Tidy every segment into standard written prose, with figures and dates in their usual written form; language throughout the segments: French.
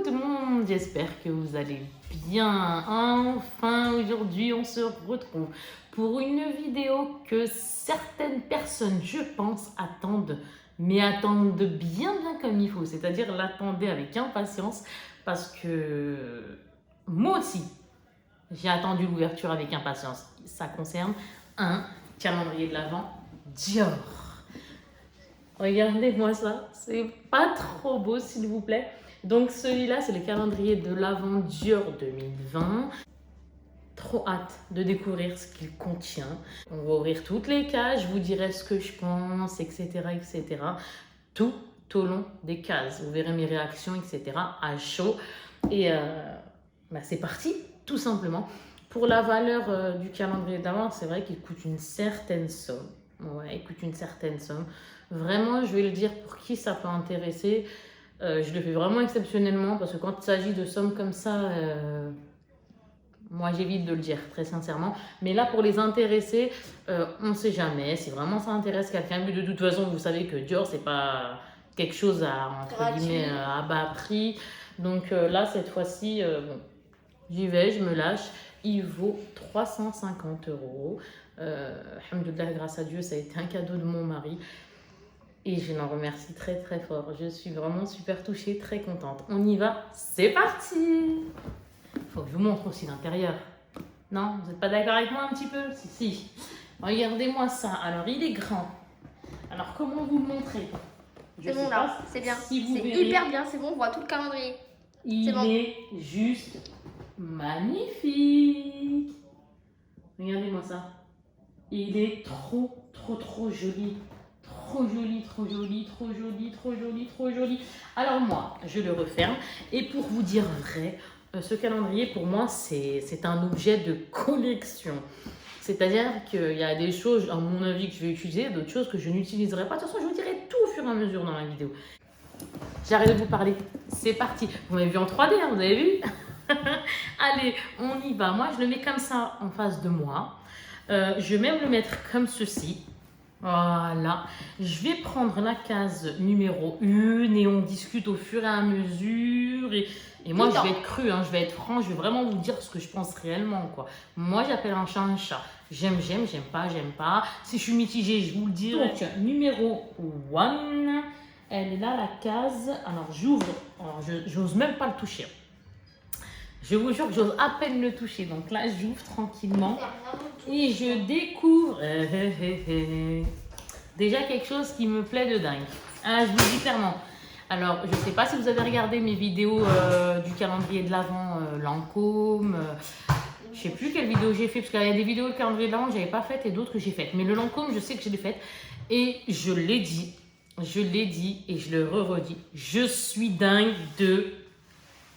tout le monde, j'espère que vous allez bien. Enfin, aujourd'hui, on se retrouve pour une vidéo que certaines personnes, je pense, attendent, mais attendent bien comme il faut, c'est-à-dire l'attendaient avec impatience parce que moi aussi, j'ai attendu l'ouverture avec impatience. Ça concerne un calendrier de l'Avent Dior. Regardez-moi ça, c'est pas trop beau s'il vous plaît. Donc celui-là, c'est le calendrier de l'Avent Dior 2020. Trop hâte de découvrir ce qu'il contient. On va ouvrir toutes les cases, je vous dirai ce que je pense, etc. etc. Tout au long des cases. Vous verrez mes réactions, etc. à chaud. Et c'est parti, tout simplement. Pour la valeur du calendrier d'Avent, c'est vrai qu'il coûte une certaine somme. Ouais, il coûte une certaine somme. Vraiment, je vais le dire pour qui ça peut intéresser. Je le fais vraiment exceptionnellement parce que quand il s'agit de sommes comme ça, moi j'évite de le dire très sincèrement. Mais là, pour les intéresser, on ne sait jamais. Si vraiment ça intéresse quelqu'un, mais de toute façon, vous savez que Dior, c'est pas quelque chose à, entre guillemets, à bas prix. Donc là, cette fois-ci, bon, j'y vais, je me lâche. Il vaut 350 €. Alhamdoulilah, grâce à Dieu, ça a été un cadeau de mon mari. Et je l'en remercie très très fort. Je suis vraiment super touchée, très contente. On y va, c'est parti! Faut que je vous montre aussi l'intérieur. Non, vous n'êtes pas d'accord avec moi un petit peu? Si. Regardez-moi ça. Alors, il est grand. Alors, comment vous le montrer? C'est bon là, c'est bien. Si c'est hyper bien, c'est bon, on voit tout le calendrier. Il est juste magnifique. Regardez-moi ça. Il est trop joli. Trop joli. Alors moi, je le referme. Et pour vous dire vrai, ce calendrier, pour moi, c'est un objet de collection. C'est-à-dire qu'il y a des choses, à mon avis, que je vais utiliser, d'autres choses que je n'utiliserai pas. De toute façon, je vous dirai tout au fur et à mesure dans la vidéo. J'arrête de vous parler. C'est parti. Vous m'avez vu en 3D, hein, vous avez vu? Allez, on y va. Moi, je le mets comme ça en face de moi. Je vais même le mettre comme ceci. Voilà. Je vais prendre la case numéro 1 et on discute au fur et à mesure. Et moi, je vais être crue, hein, je vais être franc, je vais vraiment vous dire ce que je pense réellement, quoi. Moi, j'appelle un chat un chat. J'aime, j'aime pas. Si je suis mitigée, je vous le dis. Donc, numéro 1, elle est là, la case. Alors, j'ouvre. Alors, j'ose même pas le toucher. Je vous jure que j'ose à peine le toucher. Donc là, j'ouvre tranquillement et je découvre déjà quelque chose qui me plaît de dingue. Ah, je vous le dis clairement. Alors, je ne sais pas si vous avez regardé mes vidéos du calendrier de l'Avent Lancôme. Je ne sais plus quelle vidéo j'ai fait parce qu'il y a des vidéos du calendrier de l'Avent que je n'avais pas faites et d'autres que j'ai faites. Mais le Lancôme, je sais que je l'ai faite et je l'ai dit et je le redis. Je suis dingue de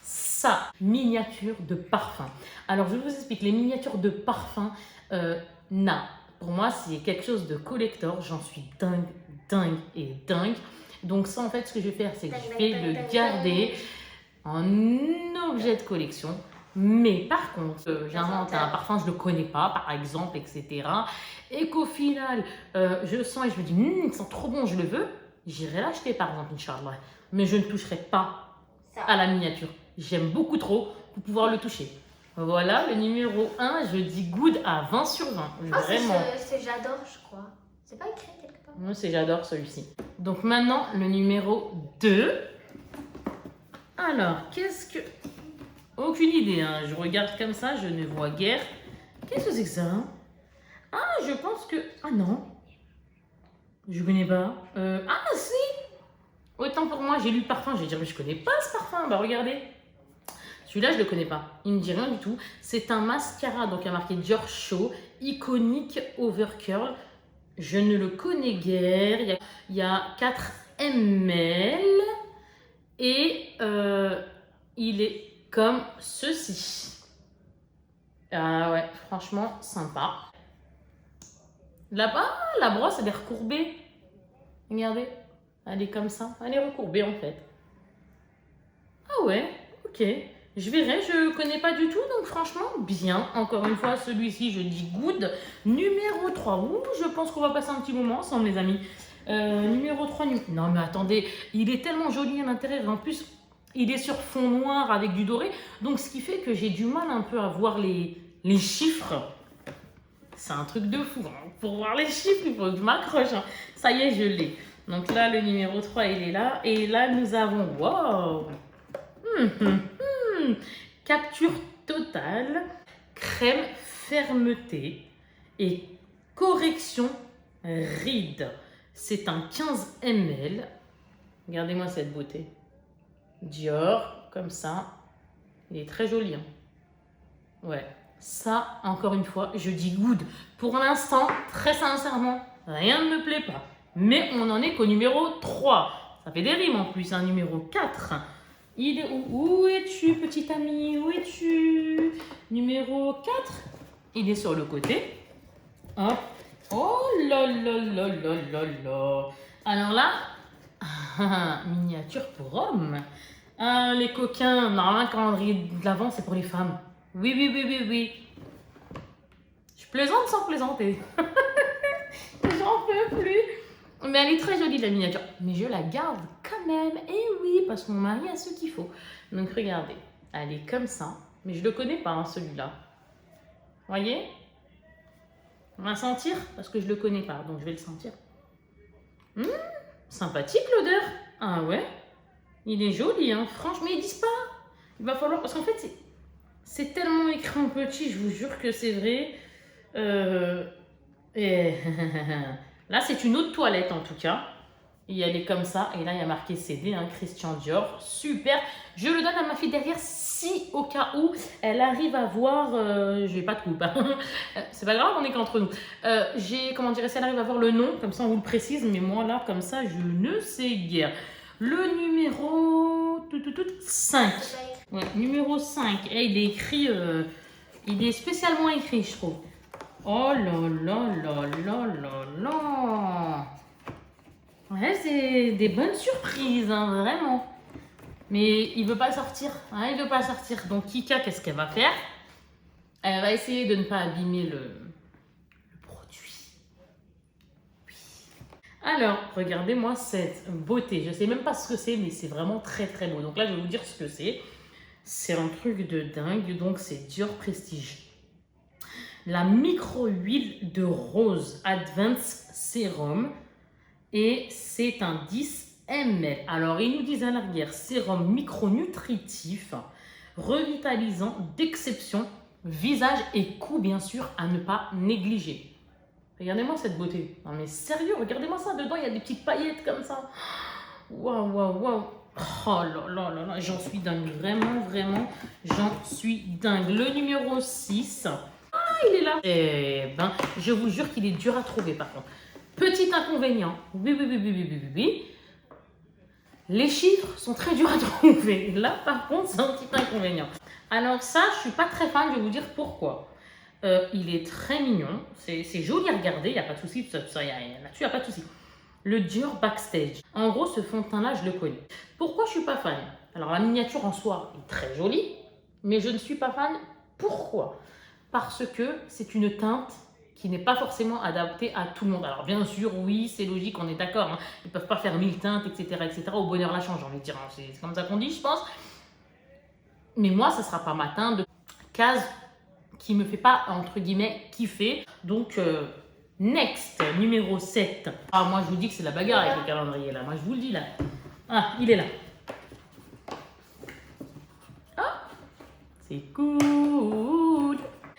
ça, miniature de parfum. Alors, je vous explique, les miniatures de parfum, pour moi, c'est quelque chose de collector. J'en suis dingue. Donc ça, en fait, ce que je vais faire, c'est que je vais le garder en objet de collection. Mais par contre, j'invente un parfum, je ne le connais pas, par exemple, etc. Et qu'au final, je sens et je me dis, il sent trop bon, je le veux. J'irai l'acheter, par exemple, Inch'Allah. Mais je ne toucherai pas à la miniature. J'aime beaucoup trop pour pouvoir le toucher. Voilà, le numéro 1, je dis good à 20 sur 20. Vraiment. C'est j'adore, je crois. C'est pas écrit quelque part. Moi, c'est j'adore celui-ci. Donc maintenant, le numéro 2. Alors, qu'est-ce que... Aucune idée, hein. Je regarde comme ça, je ne vois guère. Qu'est-ce que c'est que ça, hein? Ah, je pense que... Ah non. Je connais pas. Ah, si. Autant pour moi, j'ai lu le parfum, je vais dire, mais je connais pas ce parfum. Bah, regardez. Celui-là, je ne le connais pas. Il ne me dit rien du tout. C'est un mascara, donc il y a marqué Dior Show, iconique Overcurl. Je ne le connais guère. Il y a 4 ml et il est comme ceci. Ah ouais, franchement, sympa. Là-bas, la brosse, elle est recourbée. Regardez, elle est comme ça. Elle est recourbée en fait. Ah ouais, ok. Je verrai, je ne connais pas du tout, donc franchement, bien. Encore une fois, celui-ci, je dis good. Numéro 3, ouh, je pense qu'on va passer un petit moment ensemble, les amis. Numéro 3, non mais attendez, il est tellement joli à l'intérieur. En plus, Il est sur fond noir avec du doré. Donc, ce qui fait que j'ai du mal un peu à voir les chiffres. C'est un truc de fou. Hein. Pour voir les chiffres, il faut que je m'accroche. Hein. Ça y est, je l'ai. Donc là, le numéro 3, il est là. Et là, nous avons... Wow! Capture totale, crème fermeté et correction rides. C'est un 15 ml. Regardez-moi cette beauté. Dior, comme ça. Il est très joli. Hein. Ouais. Ça, encore une fois, je dis good. Pour l'instant, très sincèrement, rien ne me plaît pas. Mais on en est qu'au numéro 3. Ça fait des rimes en plus, un numéro 4. Il est où? Où es-tu, petit ami? Où es-tu? Numéro 4. Il est sur le côté. Hop. Oh là là là là là là. Alors là, miniature pour hommes. Ah, les coquins, normalement, le calendrier de l'Avent, c'est pour les femmes. Oui, oui, oui, oui, oui. Je plaisante sans plaisanter. J'en peux plus. Mais elle est très jolie, la miniature. Mais je la garde quand même. Et oui, parce que mon mari a ce qu'il faut. Donc, regardez. Elle est comme ça. Mais je ne le connais pas, hein, celui-là. Voyez? On va sentir parce que je ne le connais pas. Donc, je vais le sentir. Sympathique, l'odeur. Ah ouais? Il est joli, hein. Franchement, mais ils disent pas. Il va falloir... Parce qu'en fait, c'est tellement écrit en petit, je vous jure que c'est vrai. Et... Là, c'est une autre toilette, en tout cas. Et elle est comme ça. Et là, il y a marqué CD, hein, Christian Dior. Super. Je le donne à ma fille derrière si, au cas où, elle arrive à voir... je vais pas de coupe. Hein. C'est pas grave, on est qu'entre nous. Comment dire, si elle arrive à voir le nom, comme ça, on vous le précise. Mais moi, là, comme ça, je ne sais guère. Le numéro 5. Ouais, numéro 5. Et il est écrit... il est spécialement écrit, je trouve. Oh là là là là là là. Ouais, c'est des bonnes surprises, hein, vraiment. Mais il veut pas sortir. Hein, il veut pas sortir. Donc, Kika, qu'est-ce qu'elle va faire? Elle va essayer de ne pas abîmer le produit. Oui. Alors, regardez-moi cette beauté. Je sais même pas ce que c'est, mais c'est vraiment très très beau. Donc là, je vais vous dire ce que c'est. C'est un truc de dingue. Donc, c'est Dior Prestige. La micro-huile de rose Advanced Serum. Et c'est un 10 ml. Alors, ils nous disent à l'arrière, sérum micronutritif, revitalisant d'exception, visage et cou, bien sûr, à ne pas négliger. Regardez-moi cette beauté. Non mais sérieux, regardez-moi ça. Dedans, il y a des petites paillettes comme ça. Waouh, waouh, waouh. Oh là là là là, j'en suis dingue. Vraiment, vraiment, j'en suis dingue. Le numéro 6. Ah, il est là. Eh ben, je vous jure qu'il est dur à trouver par contre. Petit inconvénient, oui. Les chiffres sont très durs à trouver. Là, par contre, c'est un petit inconvénient. Alors ça, je suis pas très fan, je vais vous dire pourquoi. Il est très mignon, c'est joli à regarder, il n'y a pas de souci, là-dessus, il n'y a pas de souci. Le Dior Backstage. En gros, ce fond de teint-là, je le connais. Pourquoi je suis pas fan? Alors, la miniature en soi est très jolie, mais je ne suis pas fan. Pourquoi? Parce que c'est une teinte qui n'est pas forcément adapté à tout le monde. Alors bien sûr, oui, c'est logique, on est d'accord. Hein. Ils ne peuvent pas faire 1000 teintes, etc. Au bonheur la change, j'ai envie de dire. Hein. C'est comme ça qu'on dit, je pense. Mais moi, ça ne sera pas ma teinte de case qui ne me fait pas, entre guillemets, kiffer. Donc, next, numéro 7. Ah, moi, je vous dis que c'est la bagarre avec le calendrier, là. Moi, je vous le dis, là. Ah, il est là. Ah, c'est cool.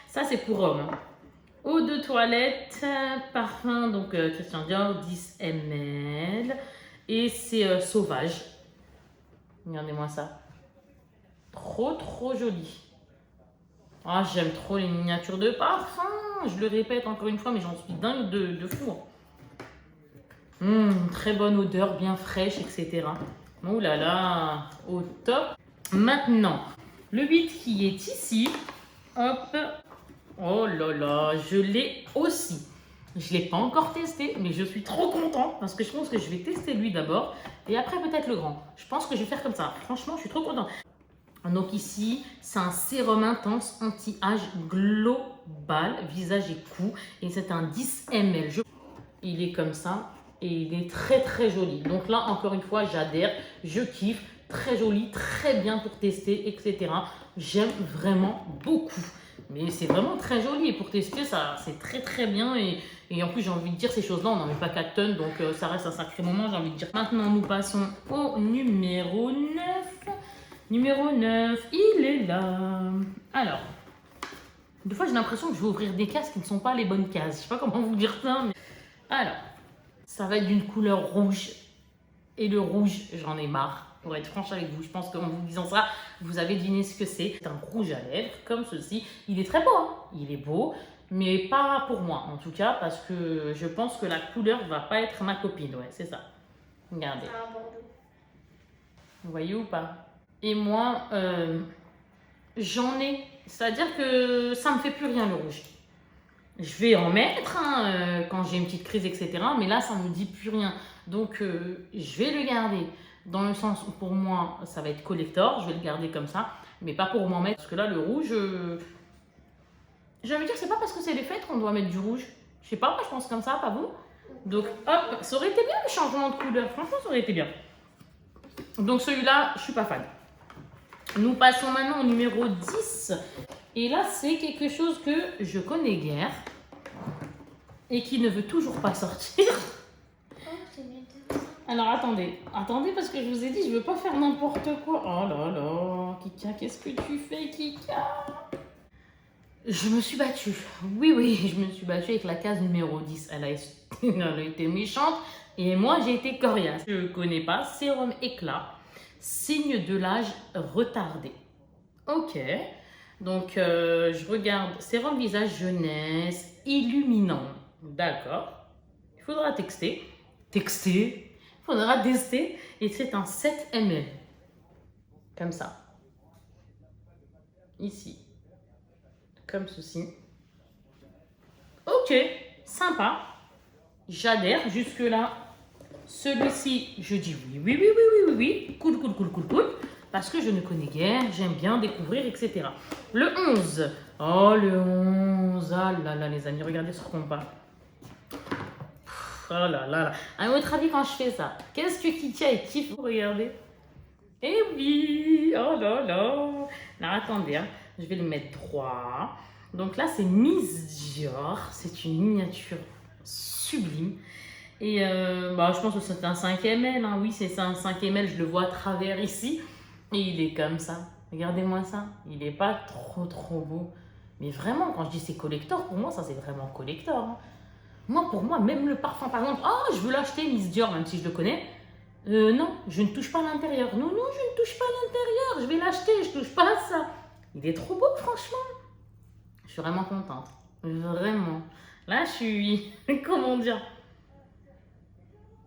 Ça, c'est pour homme. Hein. Eau de toilette, parfum, donc Christian Dior, 10 ml. Et c'est sauvage. Regardez-moi ça. Trop, trop joli. Ah, j'aime trop les miniatures de parfum. Je le répète encore une fois, mais j'en suis dingue de fou. Très bonne odeur, bien fraîche, etc. Oh là là, au top. Maintenant, le 8 qui est ici. Hop. Oh là là, je l'ai aussi. Je ne l'ai pas encore testé, mais je suis trop contente parce que je pense que je vais tester lui d'abord et après peut-être le grand. Je pense que je vais faire comme ça. Franchement, je suis trop contente. Donc ici, c'est un sérum intense anti-âge global, visage et cou. Et c'est un 10 ml. Il est comme ça et il est très très joli. Donc là, encore une fois, j'adhère, je kiffe. très joli, très bien pour tester, etc. J'aime vraiment beaucoup. Mais c'est vraiment très joli et pour tester, ça c'est très très bien. Et en plus, j'ai envie de dire, ces choses-là, on n'en met pas 4 tonnes, donc ça reste un sacré moment, j'ai envie de dire. Maintenant, nous passons au numéro 9. Numéro 9, il est là. Alors, des fois, j'ai l'impression que je vais ouvrir des cases qui ne sont pas les bonnes cases. Je sais pas comment vous dire ça, mais... Alors, ça va être d'une couleur rouge. Et le rouge, j'en ai marre. Pour être franche avec vous, je pense qu'en vous disant ça, vous avez deviné ce que c'est. C'est un rouge à lèvres, comme ceci. Il est très beau, hein. Il est beau, mais pas pour moi, en tout cas, parce que je pense que la couleur va pas être ma copine. Ouais, c'est ça. Regardez. Ah, Bordeaux. Vous voyez ou pas? Et moi, j'en ai. C'est-à-dire que ça me fait plus rien, le rouge. Je vais en mettre hein, quand j'ai une petite crise, etc. Mais là, ça ne me dit plus rien. Donc, je vais le garder. Dans le sens où pour moi, ça va être collector. Je vais le garder comme ça. Mais pas pour m'en mettre. Parce que là, le rouge, j'ai envie de dire, c'est pas parce que c'est les fêtes qu'on doit mettre du rouge. Je sais pas, moi je pense comme ça, pas vous. Donc, hop, ça aurait été bien le changement de couleur. Franchement, ça aurait été bien. Donc, celui-là, je suis pas fan. Nous passons maintenant au numéro 10. Et là, c'est quelque chose que je connais guère et qui ne veut toujours pas sortir. Oh, c'est bien intéressant. Alors, attendez, parce que je vous ai dit, je veux pas faire n'importe quoi. Oh là là, Kika, qu'est-ce que tu fais, Kika? Je me suis battue. Oui, je me suis battue avec la case numéro 10. Elle a été méchante et moi, j'ai été coriace. Je ne connais pas. Sérum éclat, signe de l'âge retardé. Ok. Donc, je regarde sérum visage jeunesse, illuminant. D'accord. Il faudra texter. Il faudra tester. Et c'est un 7 ml. Comme ça. Ici. Comme ceci. Ok. Sympa. J'adhère. Jusque-là. Celui-ci, je dis oui. Cool. Parce que je ne connais guère, j'aime bien découvrir, etc. Le 11. Oh, le 11. Ah là, les amis, regardez ce compas. Oh là. À votre avis, quand je fais ça, qu'est-ce que Kikia et Tiff regardez? Eh oui. Oh là. Non, attendez, hein. Je vais le mettre 3. Donc là, c'est Miss Dior. C'est une miniature sublime. Et je pense que c'est un 5 ml. Hein. Oui, c'est un 5 ml. Je le vois à travers ici. Et il est comme ça. Regardez-moi ça. Il n'est pas trop beau. Mais vraiment, quand je dis c'est collector, pour moi, ça c'est vraiment collector. Hein. Moi, pour moi, même le parfum, par exemple, oh, je veux l'acheter, Miss Dior, même si je le connais. Non, je ne touche pas à l'intérieur. Non, je ne touche pas à l'intérieur. Je vais l'acheter, je ne touche pas à ça. Il est trop beau, franchement. Je suis vraiment contente. Vraiment. Là, je suis... Comment dire?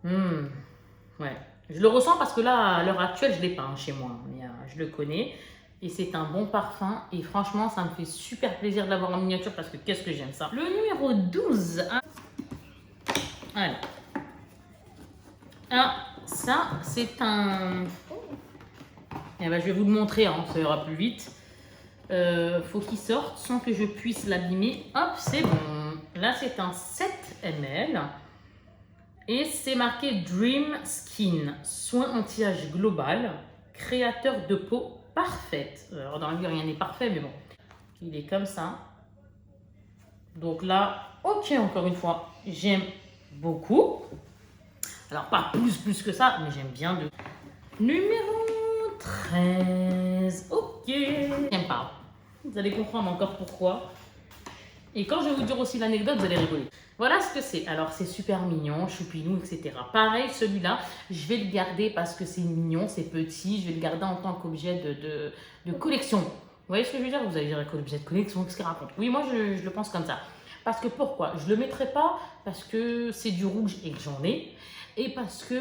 Ouais. Je le ressens parce que là, à l'heure actuelle, je ne l'ai pas hein, chez moi. Mais je le connais. Et c'est un bon parfum. Et franchement, ça me fait super plaisir de l'avoir en miniature parce que qu'est-ce que j'aime ça. Le numéro 12. Hein. Allez. Ah, ça, c'est un... Eh ben, je vais vous le montrer, hein, ça ira plus vite. Faut qu'il sorte sans que je puisse l'abîmer. Hop, c'est bon. Là, c'est un 7 ml. Et c'est marqué Dream Skin, soin anti-âge global, créateur de peau parfaite. Alors dans la vie rien n'est parfait, mais bon, il est comme ça. Donc là, ok, encore une fois, j'aime beaucoup. Alors pas plus que ça, mais j'aime bien de... Numéro 13, ok. J'aime pas. Vous allez comprendre encore pourquoi. Et quand je vais vous dire aussi l'anecdote, vous allez rigoler. Voilà ce que c'est. Alors, c'est super mignon, choupinou, etc. Pareil, celui-là, je vais le garder parce que c'est mignon, c'est petit. Je vais le garder en tant qu'objet de collection. Vous voyez ce que je veux dire? Vous allez dire objet de collection, qu'est-ce qu'il raconte? Oui, moi, je le pense comme ça. Parce que pourquoi? Je le mettrai pas parce que c'est du rouge et que j'en ai. Et parce que,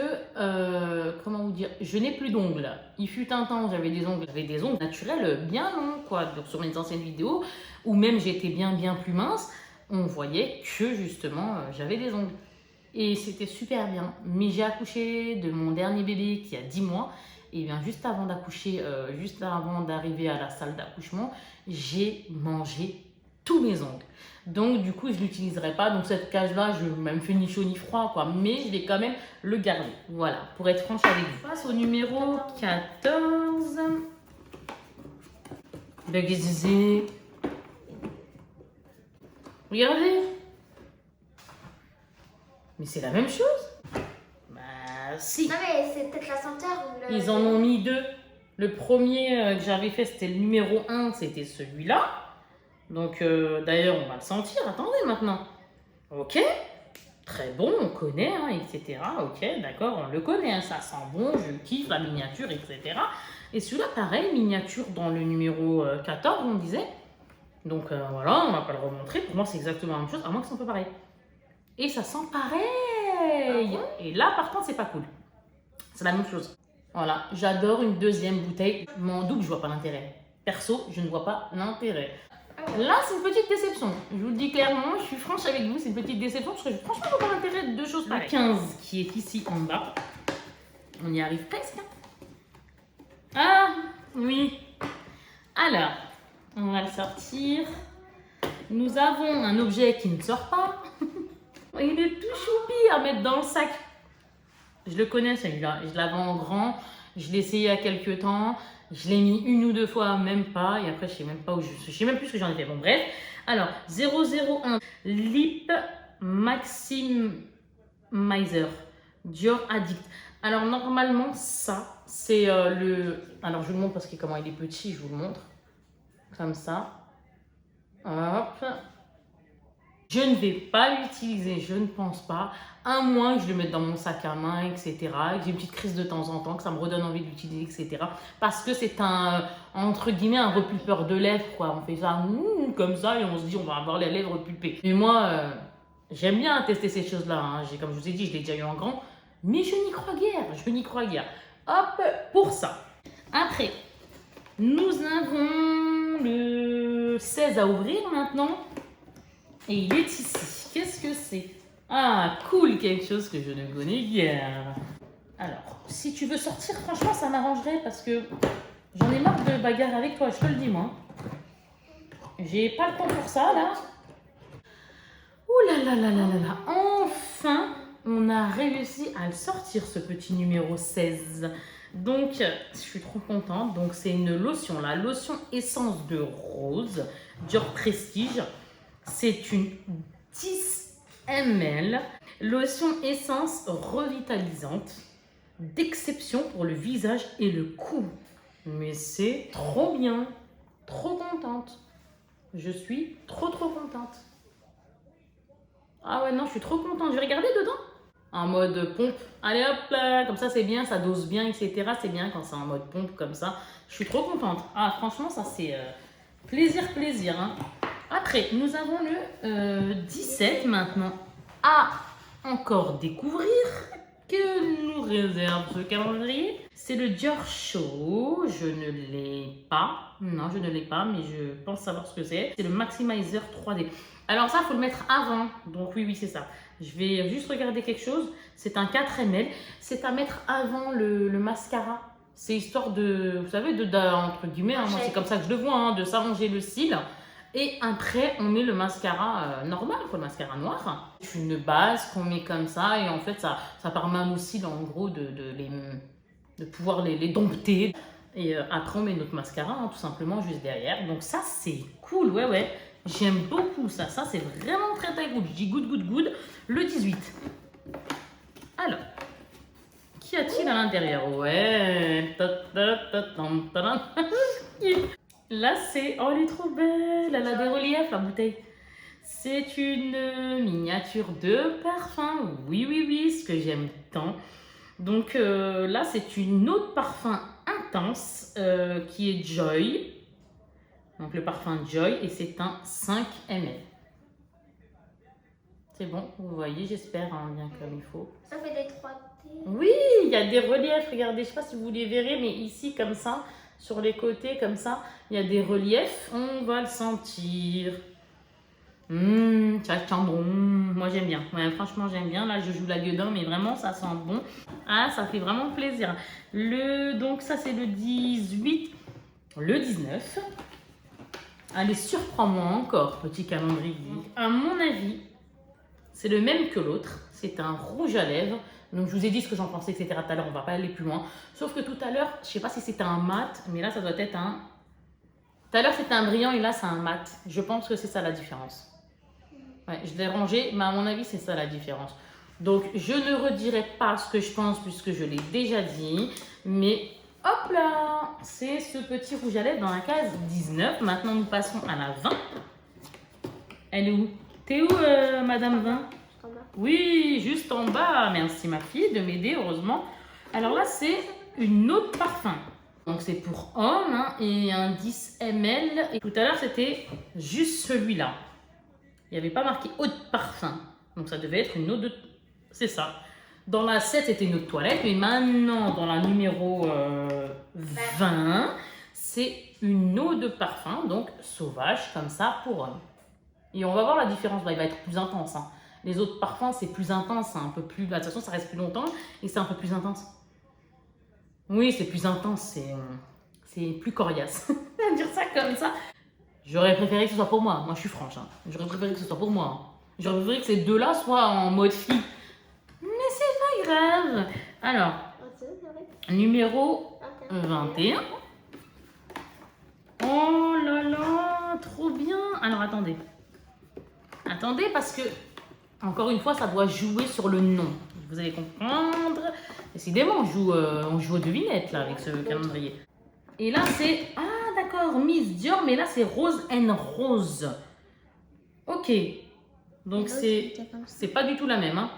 comment vous dire, je n'ai plus d'ongles. Il fut un temps où j'avais des ongles naturels bien longs, quoi. Donc sur mes anciennes vidéos, où même j'étais bien plus mince, on voyait que justement, j'avais des ongles. Et c'était super bien. Mais j'ai accouché de mon dernier bébé qui a 10 mois. Et bien juste avant d'accoucher, juste avant d'arriver à la salle d'accouchement, j'ai mangé tous mes ongles. Donc du coup, je ne l'utiliserai pas. Donc cette cage-là, je ne me fais ni chaud ni froid, quoi. Mais je vais quand même le garder. Voilà, pour être franche avec vous. On passe au numéro 14. Regardez. Regardez. Mais c'est la même chose. Bah si. Non mais c'est peut-être la senteur ou le... Ils en ont mis deux. Le premier que j'avais fait, c'était le numéro 1, c'était celui-là. Donc d'ailleurs, on va le sentir. Attendez maintenant. Ok. Très bon, on connaît, hein, etc. Ok, d'accord, on le connaît. Hein, ça sent bon, je kiffe la miniature, etc. Et celui-là, pareil, miniature dans le numéro 14, on disait. Donc voilà, on va pas le remontrer. Pour moi, c'est exactement la même chose, à moins que ce soit un peu pareil. Et ça sent pareil. Et là, par contre, c'est pas cool. C'est la même chose. Voilà, j'adore une deuxième bouteille. Mais en double, je vois pas l'intérêt. Perso, je ne vois pas l'intérêt. Là, c'est une petite déception. Je vous le dis clairement, je suis franche avec vous, c'est une petite déception parce que franchement, je vois pas l'intérêt de deux choses pareilles. Le 15 qui est ici en bas. On y arrive presque. Ah, oui. Alors, on va le sortir. Nous avons un objet qui ne sort pas. Il est tout choupi à mettre dans le sac. Je le connais celui-là. Je l'avais en grand. Je l'ai essayé il y a quelques temps. Je l'ai mis une ou deux fois, même pas. Et après, je sais même pas où je sais même plus ce que j'en ai fait. Bon, bref. Alors, 001 Lip Maximizer Dior Addict. Alors, normalement, ça, c'est le... Alors, je vous le montre parce que comment il est petit, je vous le montre. Comme ça. Hop. Je ne vais pas l'utiliser, je ne pense pas, à moins que je le mette dans mon sac à main, etc. Que j'ai une petite crise de temps en temps, que ça me redonne envie de l'utiliser, etc. Parce que c'est un, entre guillemets, un repulpeur de lèvres, quoi. On fait ça comme ça et on se dit on va avoir les lèvres pulpées. Et moi, j'aime bien tester ces choses-là. Hein. Comme je vous ai dit, je l'ai déjà eu en grand. Mais je n'y crois guère, je n'y crois guère. Hop, pour ça. Après, nous avons le 16 à ouvrir maintenant. Et il est ici. Qu'est-ce que c'est? Ah, cool, quelque chose que je ne connais guère. Alors, si tu veux sortir, franchement, ça m'arrangerait parce que j'en ai marre de bagarre avec toi, je te le dis, moi. J'ai pas le temps pour ça, là. Ouh là là là là là là. Enfin, on a réussi à le sortir, ce petit numéro 16. Donc, je suis trop contente. Donc, c'est une lotion, la lotion essence de rose, Dior Prestige. C'est une 10 ml lotion essence revitalisante d'exception pour le visage et le cou. Mais c'est trop bien, trop contente. Je suis trop contente. Ah ouais, non, je suis trop contente. Je vais regarder dedans. En mode pompe. Allez hop là, comme ça c'est bien, ça dose bien, etc. C'est bien quand c'est en mode pompe comme ça. Je suis trop contente. Ah franchement, ça c'est plaisir. Hein. Après, nous avons le 17 maintenant à encore découvrir. Que nous réserve ce calendrier? C'est le Dior Show. Je ne l'ai pas. Non, je ne l'ai pas, mais je pense savoir ce que c'est. C'est le Maximizer 3D. Alors ça, il faut le mettre avant. Donc oui, c'est ça. Je vais juste regarder quelque chose. C'est un 4 ml. C'est à mettre avant le mascara. C'est histoire de, vous savez, entre guillemets, hein, moi c'est comme ça que je le vois, hein, de s'arranger le cil. Et après, on met le mascara normal, quoi, le mascara noir. C'est une base qu'on met comme ça et en fait, ça permet aussi, en gros, de pouvoir les dompter. Et après, on met notre mascara, hein, tout simplement, juste derrière. Donc ça, c'est cool, ouais. J'aime beaucoup ça. Ça, c'est vraiment très good. Je dis good. Le 18. Alors, qu'y a-t-il à l'intérieur? Ouais. Là, c'est... Oh, elle est trop belle. Elle a des reliefs, la bouteille. C'est une miniature de parfum. Oui, ce que j'aime tant. Donc là, c'est une eau de parfum intense qui est Joy. Donc le parfum Joy et c'est un 5 ml. C'est bon, vous voyez, j'espère, hein, bien comme il faut. Ça fait des 3D. Oui, il y a des reliefs, regardez, je ne sais pas si vous les verrez, mais ici, comme ça, sur les côtés, comme ça, il y a des reliefs. On va le sentir. Ça sent bon. Moi, j'aime bien. Ouais, franchement, j'aime bien. Là, je joue la gueudin, mais vraiment, ça sent bon. Ah, ça fait vraiment plaisir. Donc, ça, c'est le 18. Le 19. Allez, surprends-moi encore, petit calendrier. À mon avis, c'est le même que l'autre. C'est un rouge à lèvres. Donc, je vous ai dit ce que j'en pensais, etc. Tout à l'heure, on va pas aller plus loin. Sauf que tout à l'heure, je sais pas si c'était un mat, mais là, ça doit être un... Tout à l'heure, c'était un brillant et là, c'est un mat. Je pense que c'est ça la différence. Ouais, je l'ai rangé, mais à mon avis, c'est ça la différence. Donc, je ne redirai pas ce que je pense puisque je l'ai déjà dit. Mais hop là, c'est ce petit rouge à lèvres dans la case 19. Maintenant, nous passons à la 20. Elle est où? T'es où, Madame 20? Oui, juste en bas. Merci, ma fille, de m'aider, heureusement. Alors là, c'est une eau de parfum. Donc, c'est pour homme hein, et un 10 ml. Et tout à l'heure, c'était juste celui-là. Il n'y avait pas marqué eau de parfum. Donc, ça devait être une eau de... C'est ça. Dans la 7, c'était une eau de toilette. Mais maintenant, dans la numéro 20, c'est une eau de parfum. Donc, sauvage, comme ça, pour homme. Et on va voir la différence. Bah, il va être plus intense. Hein. Les autres parfums, c'est plus intense. Hein, un peu plus... Bah, de toute façon, ça reste plus longtemps. Et c'est un peu plus intense. Oui, c'est plus intense. C'est plus coriace. Dire ça comme ça. J'aurais préféré que ce soit pour moi. Moi, je suis franche. Hein. J'aurais préféré que ce soit pour moi. Hein. J'aurais préféré que ces deux-là soient en mode fille. Mais c'est pas grave. Alors, numéro 21. Oh là là, trop bien. Alors, attendez. Attendez, parce que, encore une fois, ça doit jouer sur le nom. Vous allez comprendre. Décidément, on joue aux devinettes, là, avec ce calendrier. Et là, c'est... Ah, d'accord, Miss Dior, mais là, c'est Rose and Rose. Ok. Donc, c'est pas du tout la même, hein.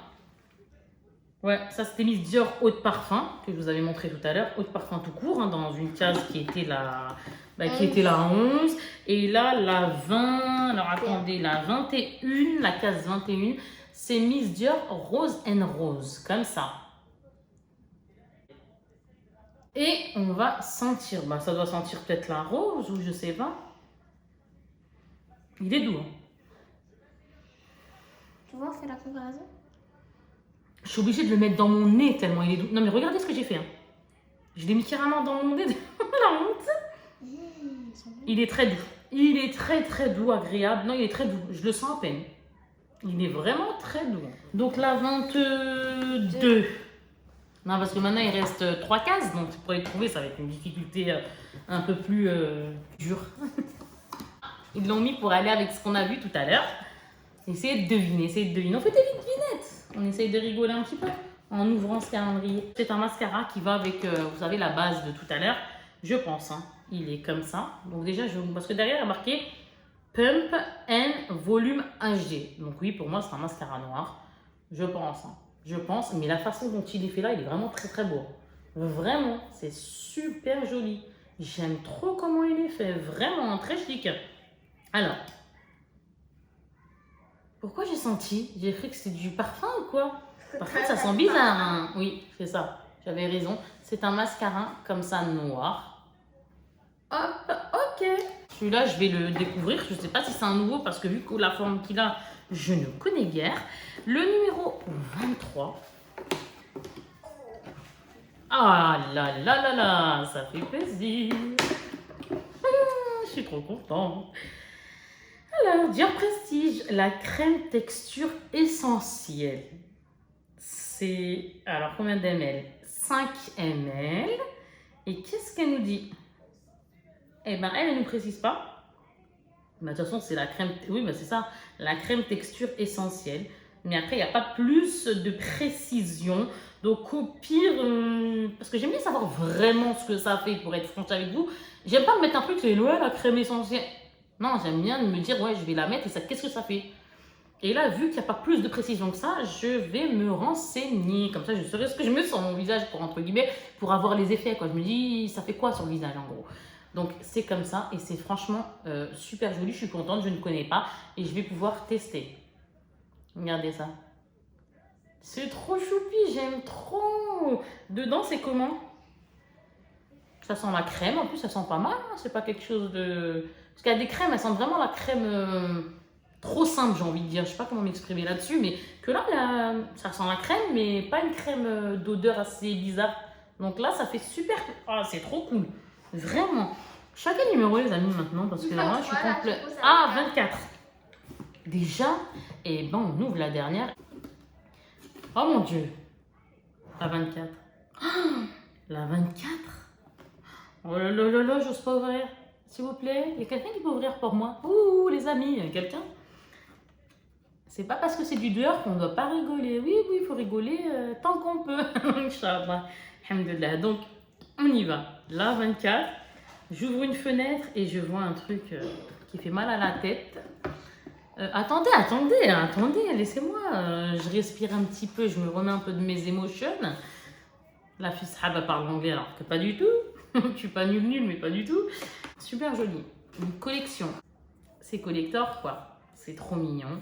Ouais, ça, c'était Miss Dior eau de parfum, que je vous avais montré tout à l'heure. Eau de parfum tout court, hein, dans une case qui était la 11. Et là, la 20... Alors, attendez, la 21, la case 21, c'est Miss Dior Rose and Rose, comme ça. Et on va sentir, bah ça doit sentir peut-être la rose ou je sais pas. Il est doux. Hein. Tu vois, on fait la comparaison. Je suis obligée de le mettre dans mon nez tellement il est doux. Non mais regardez ce que j'ai fait. Hein. Je l'ai mis carrément dans mon nez. La honte. Il est très doux. Il est très très doux, agréable. Non, il est très doux. Je le sens à peine. Il est vraiment très doux. Donc la 22. Non, parce que maintenant, il reste 3 cases, donc pour les trouver, ça va être une difficulté un peu plus dure. Ils l'ont mis pour aller avec ce qu'on a vu tout à l'heure. Essayez de deviner, On fait des devinettes. On essaye de rigoler un petit peu en ouvrant ce calendrier. C'est un mascara qui va avec, vous savez, la base de tout à l'heure. Je pense, hein. Il est comme ça. Donc déjà, parce que derrière, il y a marqué Pump and Volume HD. Donc oui, pour moi, c'est un mascara noir. Je pense, hein. Je pense, mais la façon dont il est fait là, il est vraiment très très beau. Vraiment, c'est super joli. J'aime trop comment il est fait, vraiment très chic. Alors, pourquoi j'ai senti? J'ai cru que c'était du parfum ou quoi? Par contre, ça sent bizarre. Hein. Oui, c'est ça, j'avais raison. C'est un mascara comme ça noir. Hop, ok. Celui-là, je vais le découvrir. Je ne sais pas si c'est un nouveau parce que vu que la forme qu'il a, je ne connais guère. Le numéro 23. Ah là là là là, ça fait plaisir. Je suis trop contente. Alors, Dior Prestige, la crème texture essentielle. C'est, alors combien d'ml? 5 ml. Et qu'est-ce qu'elle nous dit? Eh ben, elle ne nous précise pas. Bah, de toute façon, c'est la crème, oui, bah, c'est ça, la crème texture essentielle. Mais après, il n'y a pas plus de précision. Donc, au pire, parce que j'aime bien savoir vraiment ce que ça fait pour être franche avec vous. J'aime pas me mettre un truc, c'est ouais, la crème essentielle. Non, j'aime bien me dire, ouais, je vais la mettre et ça, qu'est-ce que ça fait? Et là, vu qu'il n'y a pas plus de précision que ça, je vais me renseigner. Comme ça, je saurai ce que je mets sur mon visage pour, entre guillemets, pour avoir les effets, quoi. Je me dis, ça fait quoi sur le visage, en gros? Donc, c'est comme ça et c'est franchement super joli. Je suis contente, je ne connais pas et je vais pouvoir tester. Regardez ça. C'est trop choupi, j'aime trop. Dedans, c'est comment? Ça sent la crème, en plus, ça sent pas mal. Hein. C'est pas quelque chose de... Parce qu'il y a des crèmes, elles sentent vraiment la crème trop simple, j'ai envie de dire. Je sais pas comment m'exprimer là-dessus, mais que là, ça sent la crème, mais pas une crème d'odeur assez bizarre. Donc là, ça fait super... Ah, c'est trop cool. Vraiment. Je suis à quel numéro les amis maintenant? Parce que moi je suis Voilà, complet. du coup, ça Ah, va. 24. Déjà, et ben on ouvre la dernière. Oh mon Dieu. La 24. La 24. Oh là là là là, j'ose pas ouvrir. S'il vous plaît, il y a quelqu'un qui peut ouvrir pour moi? Ouh, les amis, il y a quelqu'un? C'est pas parce que c'est du dehors qu'on doit pas rigoler. Oui, oui, il faut rigoler tant qu'on peut. Inch'Allah. Alhamdulillah. Donc, on y va. Là, 24. J'ouvre une fenêtre et je vois un truc qui fait mal à la tête. Attendez, laissez-moi. Je respire un petit peu, je me remets un peu de mes émotions. La fille Sahaba parle anglais alors que pas du tout. Je suis pas nulle, mais pas du tout. Super joli. Une collection. C'est collector quoi. C'est trop mignon.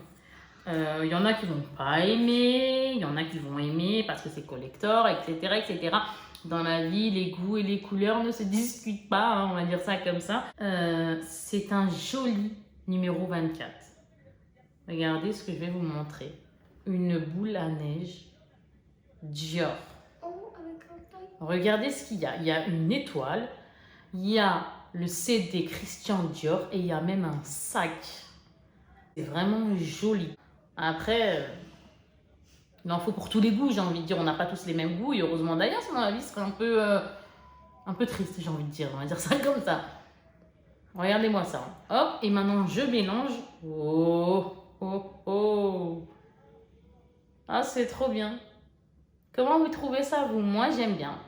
Il y en a qui vont pas aimer, il y en a qui vont aimer parce que c'est collector, etc., etc. Dans la vie, les goûts et les couleurs ne se discutent pas, hein, on va dire ça comme ça. C'est un joli numéro 24. Regardez ce que je vais vous montrer. Une boule à neige Dior. Oh, avec un taille. Regardez ce qu'il y a. Il y a une étoile, il y a le CD Christian Dior et il y a même un sac. C'est vraiment joli. Après, il en faut pour tous les goûts, j'ai envie de dire. On n'a pas tous les mêmes goûts et heureusement d'ailleurs, sinon la vie serait un peu triste, j'ai envie de dire. On va dire ça comme ça. Regardez-moi ça. Hop, et maintenant je mélange. Oh, oh, oh. Ah, c'est trop bien. Comment vous trouvez ça, vous? Moi, j'aime bien.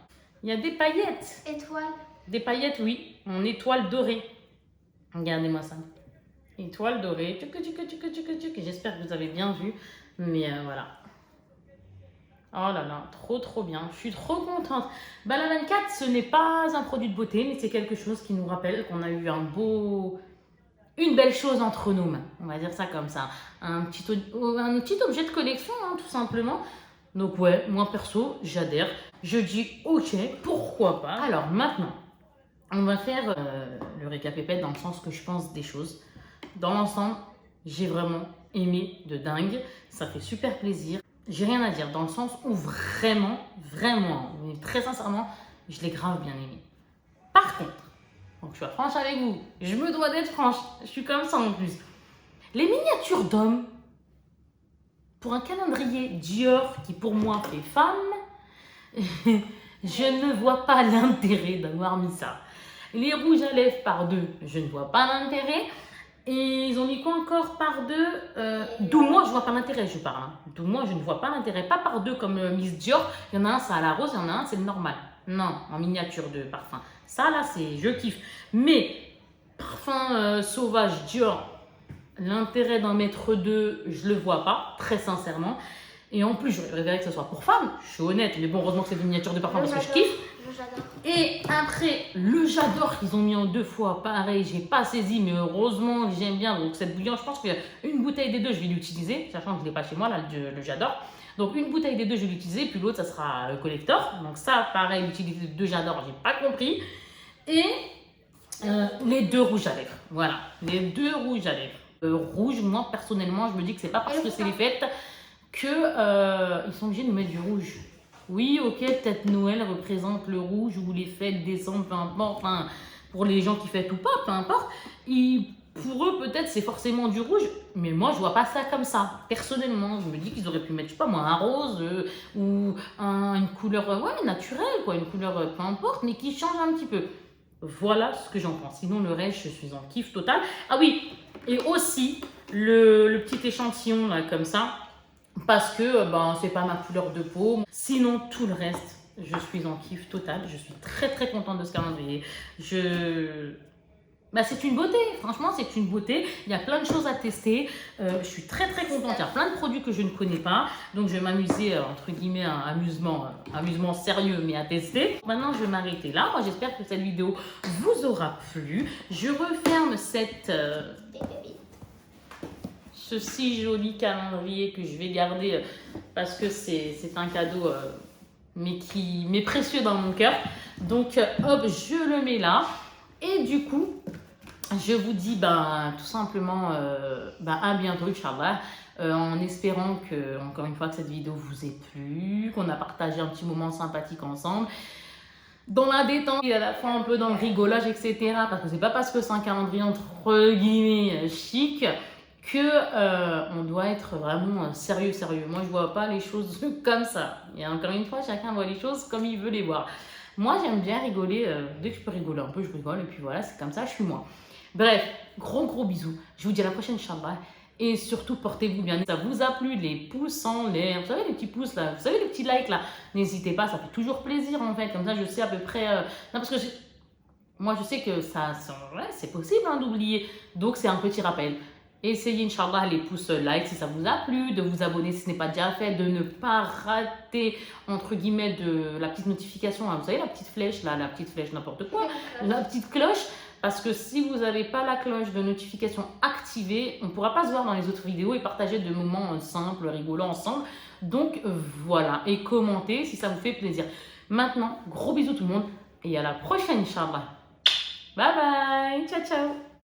Il y a des paillettes. Étoile. Des paillettes, oui, en étoile dorée. Regardez-moi ça. Étoile dorée. Tchouc, tchouc, tchouc, tchouc, tchouc. J'espère que vous avez bien vu. Mais voilà. Oh là là, trop trop bien. Je suis trop contente. Bah, la 24, ce n'est pas un produit de beauté, mais c'est quelque chose qui nous rappelle qu'on a eu une belle chose entre nos mains. On va dire ça comme ça. Un petit objet de collection, hein, tout simplement. Donc ouais, moi perso, j'adhère. Je dis ok, pourquoi pas. Alors maintenant, on va faire le récapépète dans le sens que je pense des choses. Dans l'ensemble, j'ai vraiment aimé de dingue. Ça fait super plaisir. J'ai rien à dire dans le sens où vraiment, mais très sincèrement, je l'ai grave bien aimé. Par contre, donc je suis franche avec vous, je me dois d'être franche, je suis comme ça en plus. Les miniatures d'hommes, pour un calendrier Dior qui pour moi fait femme, je ne vois pas l'intérêt d'avoir mis ça. Les rouges à lèvres par deux, je ne vois pas l'intérêt. Et ils ont mis quoi encore par deux? D'où moi je vois pas l'intérêt, je parle. Hein. D'où moi je ne vois pas l'intérêt. Pas par deux comme Miss Dior. Il y en a un, c'est à la rose, il y en a un, c'est le normal. Non, en miniature de parfum. Ça là, c'est je kiffe. Mais parfum sauvage Dior, l'intérêt d'en mettre deux, je le vois pas, très sincèrement. Et en plus, je préférerais que ce soit pour femme. Je suis honnête, mais bon, heureusement que c'est des miniatures de parfum parce que je kiffe. J'adore. Et après, le j'adore qu'ils ont mis en deux fois, pareil, j'ai pas saisi, mais heureusement que j'aime bien. Donc cette bouillon, je pense qu'une bouteille des deux, je vais l'utiliser, sachant que je l'ai pas chez moi, là, le j'adore. Donc une bouteille des deux, je vais l'utiliser, puis l'autre, ça sera le collector. Donc ça, pareil, l'utilité de deux j'adore, j'ai pas compris. Et les deux rouges à lèvres, voilà, les deux rouges à lèvres. Rouge, moi, personnellement, je me dis que c'est pas parce que c'est les fêtes que ils sont obligés de nous mettre du rouge. Oui, ok, peut-être Noël représente le rouge ou les fêtes, décembre, peu importe, enfin, pour les gens qui fêtent ou pas, peu importe. Pour eux, peut-être, c'est forcément du rouge, mais moi, je vois pas ça comme ça. Personnellement, je me dis qu'ils auraient pu mettre, je sais pas moi, un rose ou une couleur ouais, naturelle, quoi, une couleur peu importe, mais qui change un petit peu. Voilà ce que j'en pense. Sinon, le reste, je suis en kiff total. Ah oui, et aussi, le petit échantillon, là, comme ça, parce que c'est pas ma couleur de peau. Sinon, tout le reste, je suis en kiff total. Je suis très très contente de ce calendrier. C'est une beauté, franchement, c'est une beauté. Il y a plein de choses à tester. Je suis très très contente. Il y a plein de produits que je ne connais pas. Donc, je vais m'amuser, entre guillemets, un amusement sérieux, mais à tester. Maintenant, je vais m'arrêter là. Moi, j'espère que cette vidéo vous aura plu. Je referme ce si joli calendrier que je vais garder parce que c'est un cadeau mais qui m'est précieux dans mon cœur. Donc hop, je le mets là et du coup je vous dis tout simplement à bientôt Inch'Allah, en espérant que encore une fois que cette vidéo vous ait plu, qu'on a partagé un petit moment sympathique ensemble. dans la détente et à la fois un peu dans le rigolage, etc. Parce que c'est pas parce que c'est un calendrier entre guillemets chic que on doit être vraiment sérieux. Moi, je vois pas les choses comme ça. Et encore une fois, chacun voit les choses comme il veut les voir. Moi, j'aime bien rigoler. Dès que je peux rigoler un peu, je rigole. Et puis voilà, c'est comme ça, je suis moi. Bref, gros bisous. Je vous dis à la prochaine, Inch'Allah. Et surtout, portez-vous bien. Ça vous a plu, les pouces en l'air. Vous savez, les petits pouces là. Vous savez, les petits likes là. N'hésitez pas, ça fait toujours plaisir en fait. Comme ça, je sais à peu près. Non, parce que moi, je sais que ouais, c'est possible hein, d'oublier. Donc, c'est un petit rappel. Essayez, Inch'Allah, les pouces like si ça vous a plu, de vous abonner si ce n'est pas déjà fait, de ne pas rater, entre guillemets, de la petite notification. Hein. Vous savez, la petite flèche, là, la petite flèche, n'importe quoi, la petite cloche. Parce que si vous n'avez pas la cloche de notification activée, on ne pourra pas se voir dans les autres vidéos et partager de moments simples, rigolants ensemble. Donc, voilà. Et commentez si ça vous fait plaisir. Maintenant, gros bisous tout le monde et à la prochaine, Inch'Allah. Bye bye. Ciao, ciao.